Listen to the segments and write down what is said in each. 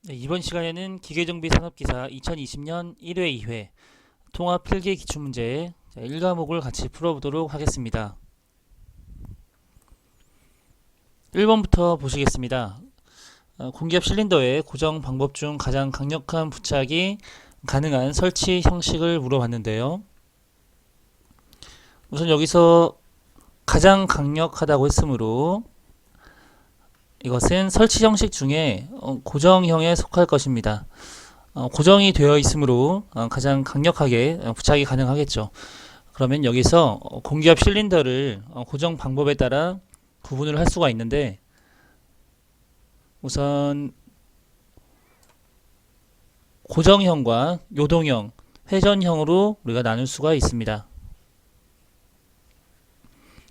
네, 이번 시간에는 기계정비 산업기사 2020년 1회 2회 통합 필기 기출문제 1과목을 같이 풀어보도록 하겠습니다. 1번부터 보시겠습니다. 공기압 실린더의 고정 방법 중 가장 강력한 부착이 가능한 설치 형식을 물어봤는데요. 우선 여기서 가장 강력하다고 했으므로 이것은 설치 형식 중에 고정형에 속할 것입니다. 고정이 되어 있으므로 가장 강력하게 부착이 가능하겠죠. 그러면 여기서 공기압 실린더를 고정 방법에 따라 구분을 할 수가 있는데, 우선 고정형과 요동형, 회전형으로 우리가 나눌 수가 있습니다.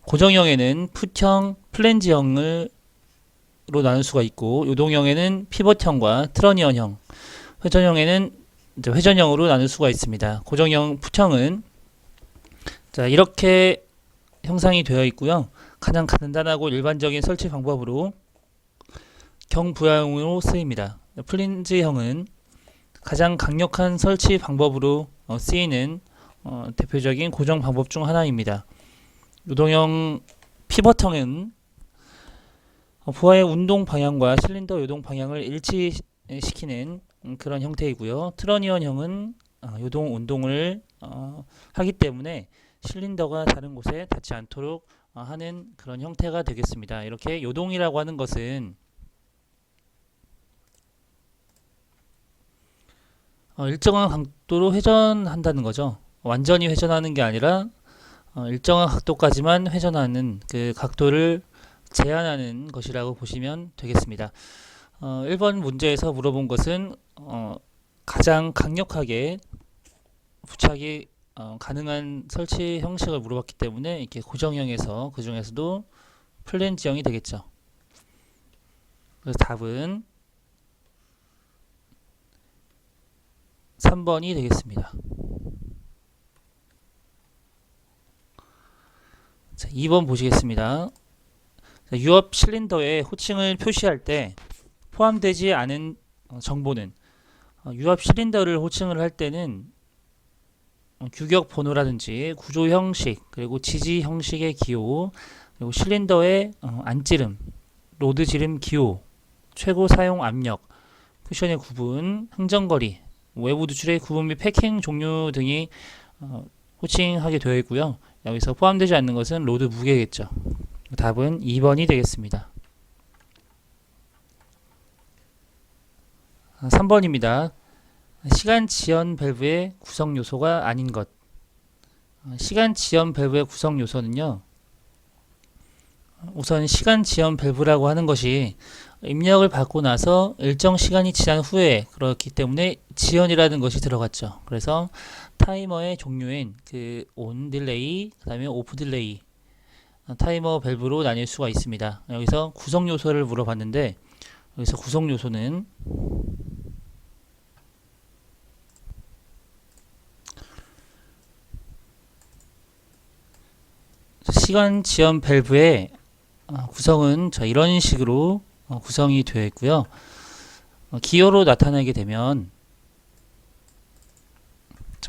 고정형에는 풋형, 플랜지형을 로 나눌 수가 있고, 요동형에는 피벗형과 트러니언형, 회전형에는 회전형으로 나눌 수가 있습니다. 고정형 풋형은 이렇게 형상이 되어 있고요. 가장 간단하고 일반적인 설치 방법으로 경부하형으로 쓰입니다. 플린지형은 가장 강력한 설치 방법으로 쓰이는 대표적인 고정 방법 중 하나입니다. 요동형 피벗형은 부하의 운동 방향과 실린더 요동 방향을 일치시키는 그런 형태이고요. 트러니언형은 요동 운동을 하기 때문에 실린더가 다른 곳에 닿지 않도록 하는 그런 형태가 되겠습니다. 이렇게 요동이라고 하는 것은 일정한 각도로 회전한다는 거죠. 완전히 회전하는 게 아니라 일정한 각도까지만 회전하는 그 각도를 제한하는 것이라고 보시면 되겠습니다. 1번 문제에서 물어본 것은 가장 강력하게 부착이 가능한 설치 형식을 물어봤기 때문에 이렇게 고정형에서 그 중에서도 플랜지형이 되겠죠. 그래서 답은 3번이 되겠습니다. 자, 2번 보시겠습니다. 유압 실린더의 호칭을 표시할 때 포함되지 않은 정보는, 유압 실린더를 호칭을 할 때는 규격 번호라든지 구조 형식, 그리고 지지 형식의 기호, 그리고 실린더의 안지름, 로드 지름 기호, 최고 사용 압력, 쿠션의 구분, 항정거리, 외부 누출의 구분 및 패킹 종류 등이 호칭하게 되어 있고요. 여기서 포함되지 않는 것은 로드 무게겠죠. 답은 2번이 되겠습니다. 3번입니다. 시간 지연 밸브의 구성 요소가 아닌 것. 시간 지연 밸브의 구성 요소는요, 우선 시간 지연 밸브라고 하는 것이 입력을 받고 나서 일정 시간이 지난 후에, 그렇기 때문에 지연이라는 것이 들어갔죠. 그래서 타이머의 종류인 그 온 딜레이, 그 다음에 오프 딜레이, 타이머 밸브로 나뉠 수가 있습니다. 여기서 구성 요소를 물어봤는데, 여기서 구성 요소는 시간 지연 밸브의 구성은 이런 식으로 구성이 되어 있고요. 기호로 나타내게 되면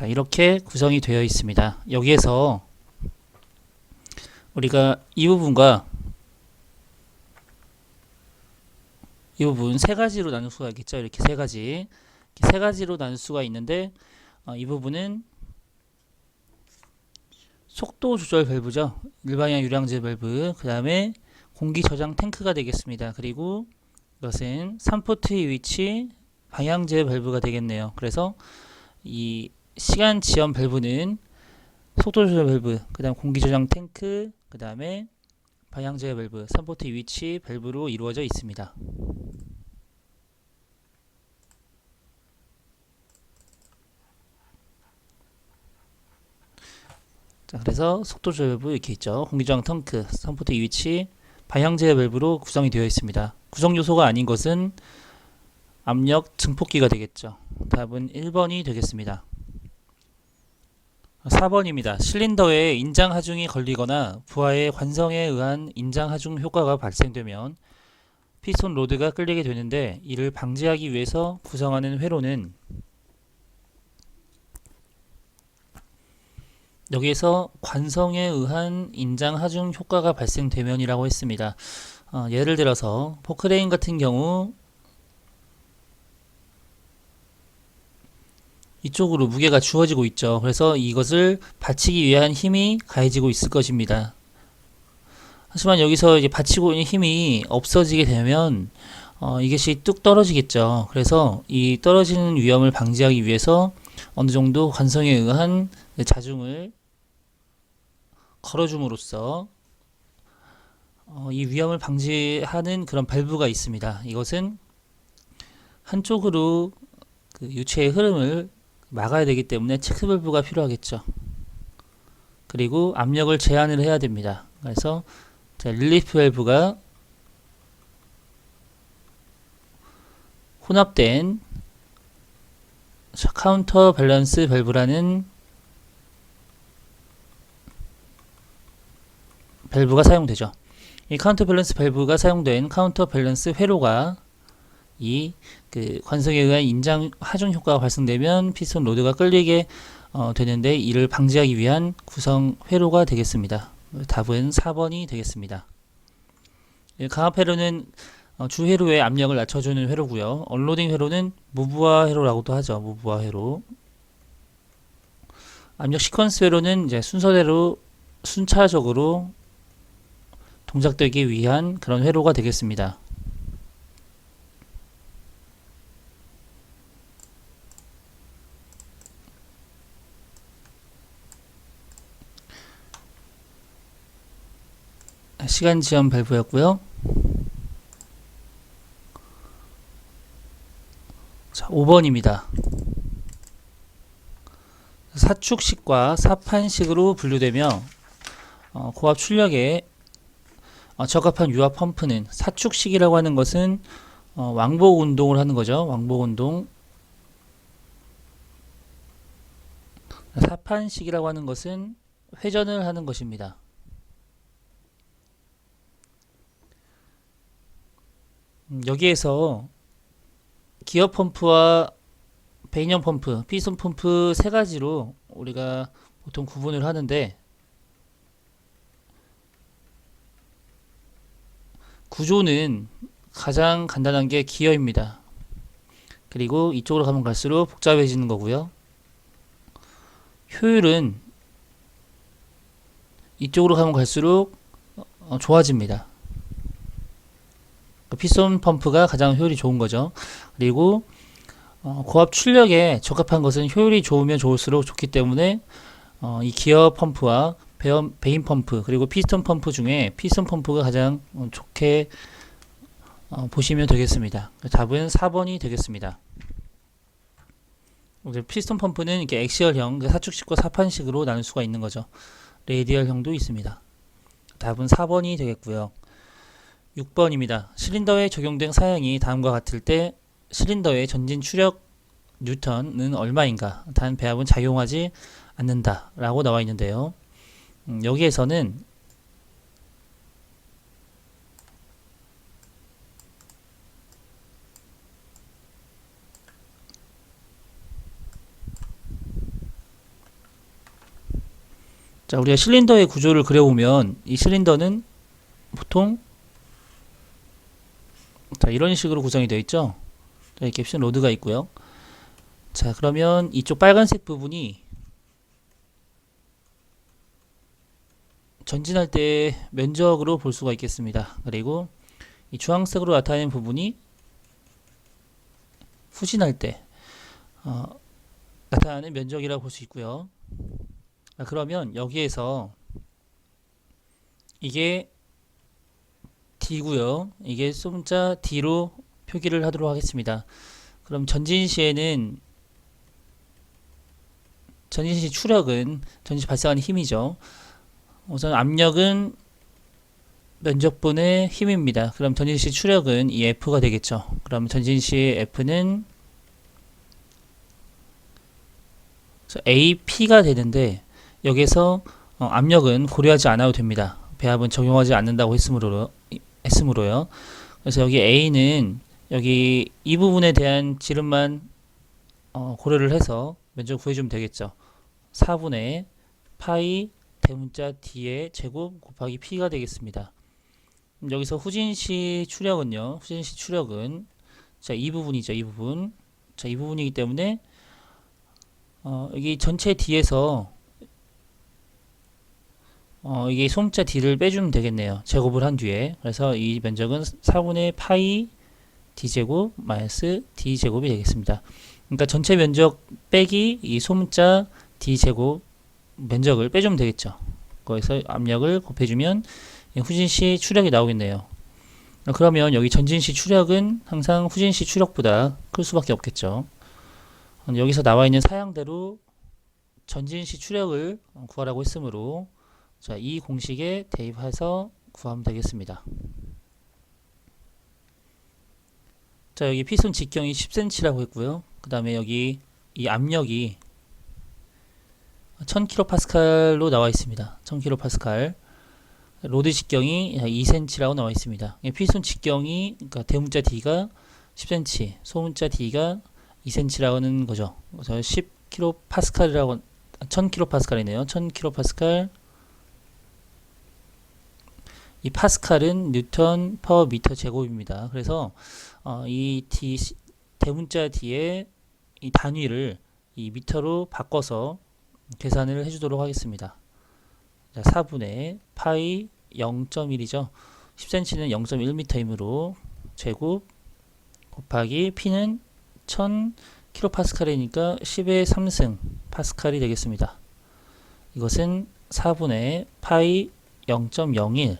이렇게 구성이 되어 있습니다. 여기에서 우리가 이 부분과 이 부분 세 가지로 나눌 수가 있겠죠. 이렇게 세 가지로 나눌 수가 있는데, 이 부분은 속도 조절 밸브죠. 일방향 유량제 밸브, 그 다음에 공기 저장 탱크가 되겠습니다. 그리고 이것은 3포트의 위치 방향제 밸브가 되겠네요. 그래서 이 시간 지연 밸브는 속도 조절 밸브, 그 다음 공기 저장 탱크, 그 다음에 방향제 밸브, 3포트 위치 밸브로 이루어져 있습니다. 자, 그래서 속도 조절 밸브 이렇게 있죠. 공기 저장 탱크, 3포트 위치, 방향제 밸브로 구성이 되어 있습니다. 구성 요소가 아닌 것은 압력 증폭기가 되겠죠. 답은 1번이 되겠습니다. 4번입니다. 실린더에 인장 하중이 걸리거나 부하의 관성에 의한 인장 하중 효과가 발생되면 피스톤 로드가 끌리게 되는데 이를 방지하기 위해서 구성하는 회로는 여기에서 관성에 의한 인장 하중 효과가 발생되면이라고 했습니다. 예를 들어서 포크레인 같은 경우 이쪽으로 무게가 주어지고 있죠. 그래서 이것을 받치기 위한 힘이 가해지고 있을 것입니다. 하지만 여기서 이제 받치고 있는 힘이 없어지게 되면 이것이 뚝 떨어지겠죠. 그래서 이 떨어지는 위험을 방지하기 위해서 어느 정도 관성에 의한 자중을 걸어줌으로써 이 위험을 방지하는 그런 밸브가 있습니다. 이것은 한쪽으로 그 유체의 흐름을 막아야 되기 때문에 체크 밸브가 필요하겠죠. 그리고 압력을 제한을 해야 됩니다. 그래서 릴리프 밸브가 혼합된 카운터 밸런스 밸브라는 밸브가 사용되죠. 이 카운터 밸런스 밸브가 사용된 카운터 밸런스 회로가 이 관성에 의한 인장 하중 효과가 발생되면 피스톤 로드가 끌리게 되는데 이를 방지하기 위한 구성 회로가 되겠습니다. 답은 4번이 되겠습니다. 강압 회로는 주 회로의 압력을 낮춰주는 회로고요. 언로딩 회로는 무브화 회로라고도 하죠. 무브화 회로. 압력 시퀀스 회로는 이제 순서대로 순차적으로 동작되기 위한 그런 회로가 되겠습니다. 시간 지연 밸브였고요. 자, 5번입니다. 사축식과 사판식으로 분류되며 고압 출력에 적합한 유압 펌프는 사축식이라고 하는 것은 왕복 운동을 하는 거죠. 왕복 운동. 사판식이라고 하는 것은 회전을 하는 것입니다. 여기에서 기어 펌프와 배인형 펌프, 피스톤 펌프 세 가지로 우리가 보통 구분을 하는데 구조는 가장 간단한 게 기어입니다. 그리고 이쪽으로 가면 갈수록 복잡해지는 거고요. 효율은 이쪽으로 가면 갈수록 좋아집니다. 피스톤 펌프가 가장 효율이 좋은 거죠. 그리고 고압 출력에 적합한 것은 효율이 좋으면 좋을수록 좋기 때문에 이 기어 펌프와 베인 펌프 그리고 피스톤 펌프 중에 피스톤 펌프가 가장 좋게 보시면 되겠습니다. 답은 4번이 되겠습니다. 피스톤 펌프는 이렇게 엑시얼형, 사축식과 사판식으로 나눌 수가 있는 거죠. 레디얼형도 있습니다. 답은 4번이 되겠고요. 6번입니다. 실린더에 적용된 사양이 다음과 같을 때 실린더의 전진 추력 뉴턴은 얼마인가? 단 배합은 작용하지 않는다 라고 나와 있는데요. 여기에서는 자, 우리가 실린더의 구조를 그려보면 이 실린더는 보통 자, 이런 식으로 구성이 되어 있죠. 자, 이렇게 캡션 로드가 있고요. 자, 그러면 이쪽 빨간색 부분이 전진할 때 면적으로 볼 수가 있겠습니다. 그리고 이 주황색으로 나타나는 부분이 후진할 때 나타나는 면적이라고 볼 수 있고요. 자, 그러면 여기에서 이게 D고요. 이게 숫자 D로 표기를 하도록 하겠습니다. 그럼 전진시에는 전진시 추력은 전진시 발생하는 힘이죠. 우선 압력은 면적분의 힘입니다. 그럼 전진시 추력은 이 F가 되겠죠. 그럼 전진시 F는 AP가 되는데 여기서 압력은 고려하지 않아도 됩니다. 배합은 적용하지 않는다고 했으므로요. 그래서 여기 A는 여기 이 부분에 대한 지름만 고려를 해서 면적을 구해주면 되겠죠. 4분의 파이 대문자 D의 제곱 곱하기 P가 되겠습니다. 여기서 후진시 추력은요. 후진시 추력은 자, 이 부분이죠. 이 부분. 자, 이 부분이기 때문에 여기 전체 D에서 이게 소문자 D를 빼주면 되겠네요. 제곱을 한 뒤에. 그래서 이 면적은 4분의 파이 D제곱 마이너스 D제곱이 되겠습니다. 그러니까 전체 면적 빼기 이 소문자 D제곱 면적을 빼주면 되겠죠. 거기서 압력을 곱해주면 후진시 추력이 나오겠네요. 그러면 여기 전진시 추력은 항상 후진시 추력보다 클 수밖에 없겠죠. 여기서 나와 있는 사양대로 전진시 추력을 구하라고 했으므로 자, 이 공식에 대입해서 구하면 되겠습니다. 자, 여기 피손 직경이 10cm라고 했고요. 그 다음에 여기 이 압력이 1000kPa로 나와 있습니다. 1000kPa. 로드 직경이 2cm라고 나와 있습니다. 피손 직경이 그러니까 대문자 D가 10cm, 소문자 D가 2cm라는 거죠. 그래서 10kPa라고 1000kPa이네요. 1000kPa. 이 파스칼은 뉴턴 퍼 미터 제곱입니다. 그래서 이 D 대문자 D의 이 단위를 이 미터로 바꿔서 계산을 해주도록 하겠습니다. 자, 4분의 파이 0.1이죠. 10cm는 0.1m이므로 제곱 곱하기 P는 1000kPa이니까 10의 3승 파스칼이 되겠습니다. 이것은 4분의 파이 0.01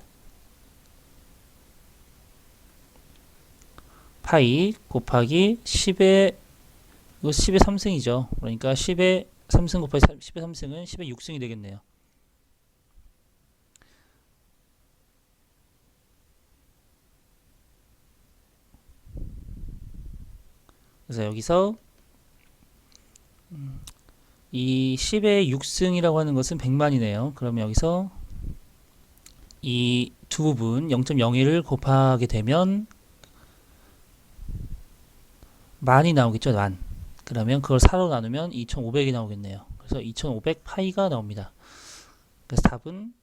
파이 곱하기 10의 이거 10의 3승이죠. 그러니까 10의 3승 곱하기 10의 3승은 10의 6승이 되겠네요. 그래서 여기서 이 10의 6승이라고 하는 것은 100만이네요. 그러면 여기서 이 두 부분 0.01을 곱하게 되면 만이 나오겠죠. 만. 그러면 그걸 4로 나누면 2500이 나오겠네요. 그래서 2500 파이가 나옵니다. 그래서 답은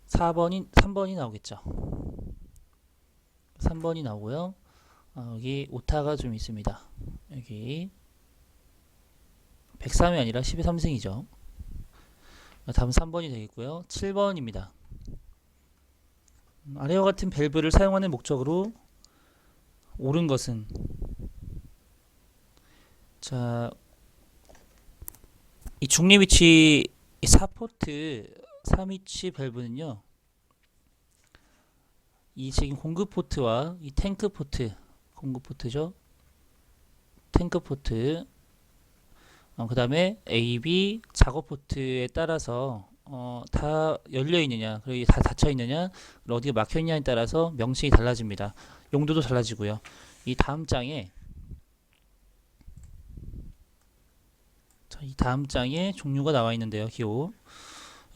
3번이 나오겠죠. 3번이 나오고요. 여기 오타가 좀 있습니다. 여기 103이 아니라 10의 3승이죠. 답은 3번이 되겠고요. 7번입니다. 아래와 같은 밸브를 사용하는 목적으로 옳은 것은 자, 이 중립위치 4포트 3위치 밸브는요. 이 지금 공급 포트와 이 탱크 포트 공급 포트죠. 탱크 포트 그 다음에 A, B 작업 포트에 따라서 다 열려 있느냐 그리고 다 닫혀 있느냐 어디가 막혀 있냐에 따라서 명칭이 달라집니다. 용도도 달라지고요. 이 다음 장에 이 다음 장에 종류가 나와 있는데요. 기호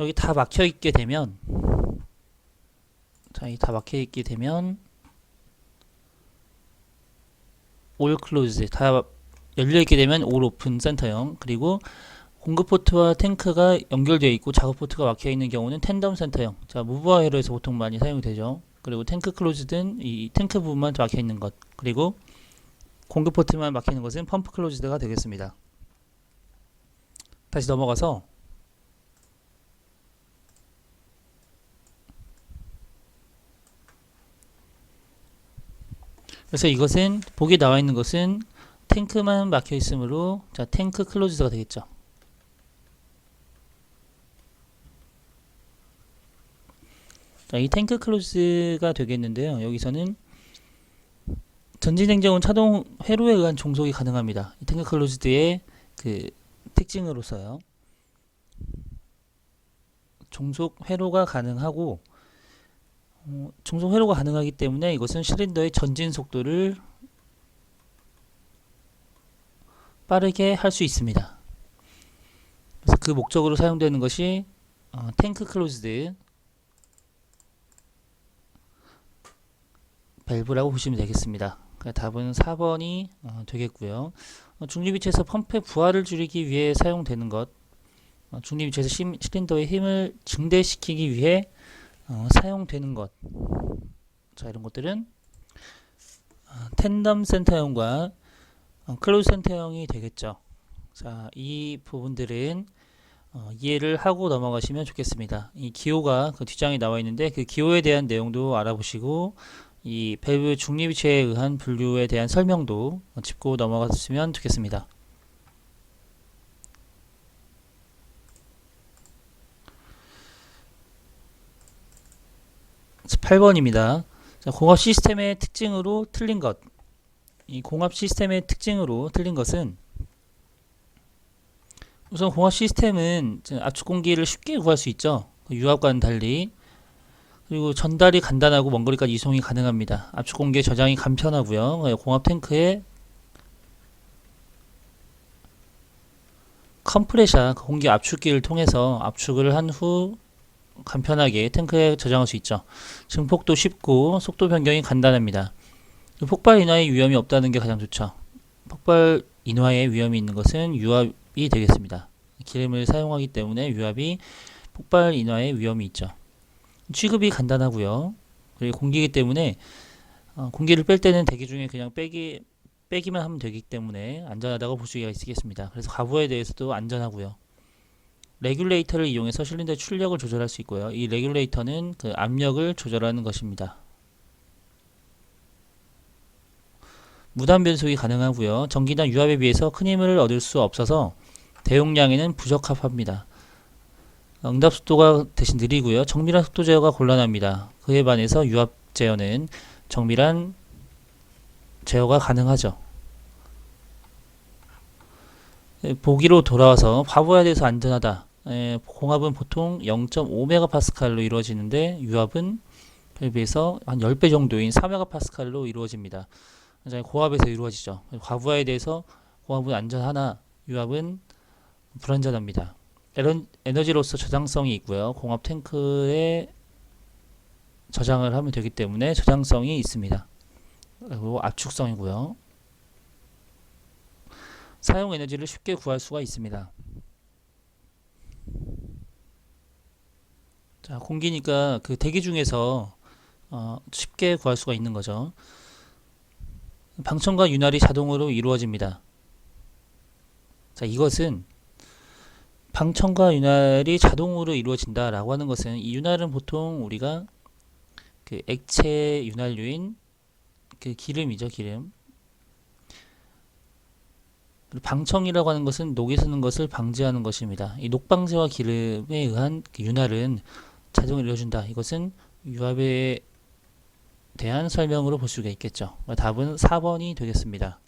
여기 다 막혀 있게 되면 이 다 막혀 있게 되면 all closed 다 열려 있게 되면 all open 센터형 그리고 공급 포트와 탱크가 연결되어 있고 작업 포트가 막혀 있는 경우는 텐덤 센터형. 자, 무브와 회로에서 보통 많이 사용이 되죠. 그리고 탱크 클로즈든 이 탱크 부분만 막혀 있는 것. 그리고 공급 포트만 막혀 있는 것은 펌프 클로즈드가 되겠습니다. 다시 넘어가서 그래서 이것은 보기에 나와 있는 것은 탱크만 막혀 있으므로 자, 탱크 클로즈드가 되겠죠. 자, 이 탱크 클로즈가 되겠는데요. 여기서는 전진행정은 차동 회로에 의한 종속이 가능합니다. 이 탱크 클로즈드의 그 특징으로서요. 종속 회로가 가능하고 종속 회로가 가능하기 때문에 이것은 실린더의 전진 속도를 빠르게 할 수 있습니다. 그래서 그 목적으로 사용되는 것이 탱크 클로즈드 밸브라고 보시면 되겠습니다. 그러니까 답은 4번이 되겠고요. 중립위치에서 펌프의 부하를 줄이기 위해 사용되는 것, 중립위치에서 실린더의 힘을 증대시키기 위해 사용되는 것. 자, 이런 것들은 텐덤 센터형과 클로즈 센터형이 되겠죠. 자, 이 부분들은 이해를 하고 넘어가시면 좋겠습니다. 이 기호가 그 뒷장에 나와 있는데 그 기호에 대한 내용도 알아보시고 이 밸브 중립위치에 의한 분류에 대한 설명도 짚고 넘어갔으면 좋겠습니다. 8번입니다. 자, 공합 시스템의 특징으로 틀린 것. 이 공합 시스템의 특징으로 틀린 것은 우선 공합 시스템은 압축 공기를 쉽게 구할 수 있죠. 유압과는 달리. 그리고 전달이 간단하고 먼 거리까지 이송이 가능합니다. 압축 공기의 저장이 간편하고요. 공합 탱크의 컴프레셔 공기 압축기를 통해서 압축을 한 후 간편하게 탱크에 저장할 수 있죠. 증폭도 쉽고 속도 변경이 간단합니다. 폭발 인화의 위험이 없다는 게 가장 좋죠. 폭발 인화의 위험이 있는 것은 유압이 되겠습니다. 기름을 사용하기 때문에 유압이 폭발 인화의 위험이 있죠. 취급이 간단하고요. 그리고 공기이기 때문에 공기를 뺄 때는 대기 중에 그냥 빼기만 하면 되기 때문에 안전하다고 볼 수가 있겠습니다. 그래서 가부에 대해서도 안전하고요. 레귤레이터를 이용해서 실린더의 출력을 조절할 수 있고요. 이 레귤레이터는 그 압력을 조절하는 것입니다. 무단 변속이 가능하고요. 전기나 유압에 비해서 큰 힘을 얻을 수 없어서 대용량에는 부적합합니다. 응답 속도가 대신 느리고요. 정밀한 속도 제어가 곤란합니다. 그에 반해서 유압 제어는 정밀한 제어가 가능하죠. 보기로 돌아와서 바보에 대해서 안전하다. 공합은 보통 0.5메가파스칼로 이루어지는데 유압은 그에 비해서 한 10배 정도인 4메가파스칼로 이루어집니다. 고압에서 이루어지죠. 과부하에 대해서 공합은 안전하나 유압은 불안전합니다. 에너지로서 저장성이 있고요. 공합 탱크에 저장을 하면 되기 때문에 저장성이 있습니다. 그리고 압축성이고요. 사용 에너지를 쉽게 구할 수가 있습니다. 자, 공기니까 그 대기 중에서 쉽게 구할 수가 있는 거죠. 방청과 윤활이 자동으로 이루어집니다. 자, 이것은 방청과 윤활이 자동으로 이루어진다라고 하는 것은 이 윤활은 보통 우리가 그 액체 윤활유인 그 기름이죠, 기름. 방청이라고 하는 것은 녹이 스는 것을 방지하는 것입니다. 이 녹방제와 기름에 의한 그 윤활은 자동으로 이루어진다. 이것은 유압에 대한 설명으로 볼 수가 있겠죠. 답은 4번이 되겠습니다.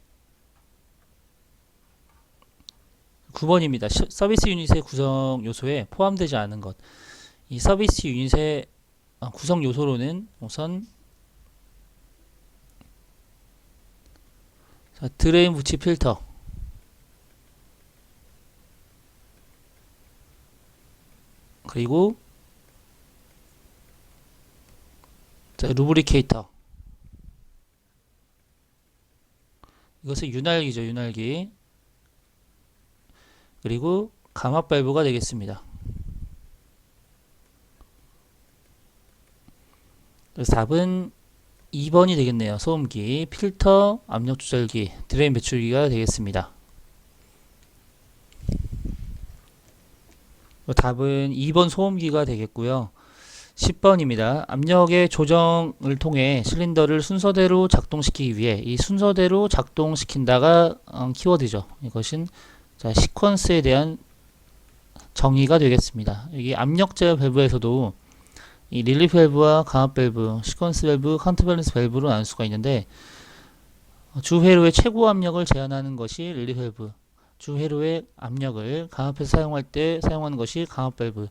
9번입니다. 서비스 유닛의 구성 요소에 포함되지 않은 것. 이 서비스 유닛의 구성 요소로는 우선 드레인 부치 필터, 그리고 루브리케이터, 이것은 윤활기죠, 윤활기. 그리고 감압 밸브가 되겠습니다. 그래서 답은 2번이 되겠네요. 소음기, 필터, 압력 조절기, 드레인 배출기가 되겠습니다. 답은 2번 소음기가 되겠고요. 10번입니다. 압력의 조정을 통해 실린더를 순서대로 작동시키기 위해, 이 순서대로 작동시킨다가 키워드죠. 이것은 시퀀스에 대한 정의가 되겠습니다. 여기 압력 제어 밸브에서도 이 릴리프 밸브와 감압 밸브, 시퀀스 밸브, 카운터 밸런스 밸브로 나눌 수가 있는데, 주 회로의 최고 압력을 제한하는 것이 릴리프 밸브, 주 회로의 압력을 감압해서 사용할 때 사용하는 것이 감압 밸브,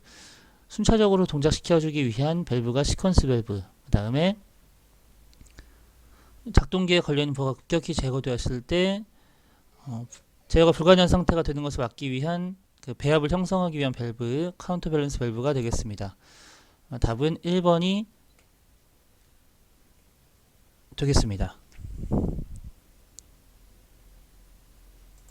순차적으로 동작시켜주기 위한 밸브가 시퀀스 밸브, 그 다음에 작동기에 걸려있는 부하가 급격히 제거되었을 때 제어가 불가능한 상태가 되는 것을 막기 위한 그 배합을 형성하기 위한 밸브, 카운터 밸런스 밸브가 되겠습니다. 답은 1번이 되겠습니다.